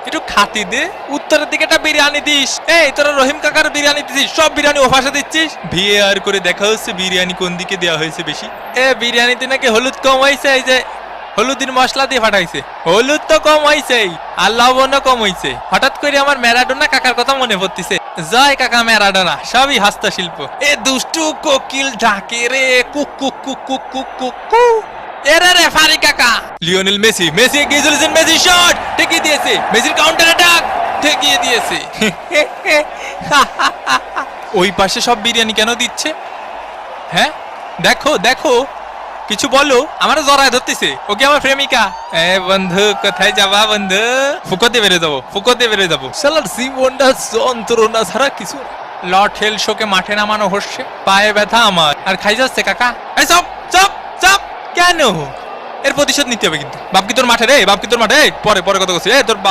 একটু খাতি দে। উত্তরের দিকে একটা বিরিয়ানি দিস। এই তোরা রহিম কাকার বিরিয়ানি দিছিস, সব বিরিয়ানি ও ভাষা দিচ্ছিস। ভিএআর করে দেখা হচ্ছে বিরিয়ানি কোন দিকে দেওয়া হয়েছে বেশি। বিরিয়ানিতে নাকি হলুদ কম হয়েছে, এই যে হলুদের মশলা দিয়ে ফাটাইছে। হলুদ তো কম হয়েছেই, আর লবণও কম হয়েছে। হঠাৎ করে আমার ম্যারাডোনা কাকার কথা মনে পড়তেছে। জয় কাকা ম্যারাডোনা, সবই হস্তশিল্প। দুষ্টু কোকিল ডাকে রে, cook cook cook cook cook cook কু। এরে রে ফারি কাকা, লিওনেল মেসি, মেসি এগিয়ে চলেছেন, মেসি শট ঠেকিয়ে দিয়েছে, মেসির কাউন্টার অ্যাটাক ঠেকিয়ে দিয়েছে। ওই পাশে সব বিরিয়ানি কেন দিচ্ছে? হ্যাঁ দেখো দেখো, কিছু বলো। আমারও জড়ায় ধরতেছে, ওকে আমার প্রেমিকা। বন্ধু কোথায় যাবা বন্ধু? ফুকোতে বেরো যাবো, ফুকোতে বেরো যাবো। শালার জীবনটা যন্ত্রণা ছাড়া কিছু। লর্ড হেল শোকে মাঠে নামানো হচ্ছে, পায়ে ব্যথা আমার, আর খাই যাচ্ছে কাকা। এই চপ চপ চপ। কেন? এর প্রতিশোধ নিতে হবে কিন্তু। বাপ কি তোর মাঠে রে, বাপ কি তোর মাঠে? পরে পরে কথা বলছি। তোর বাপ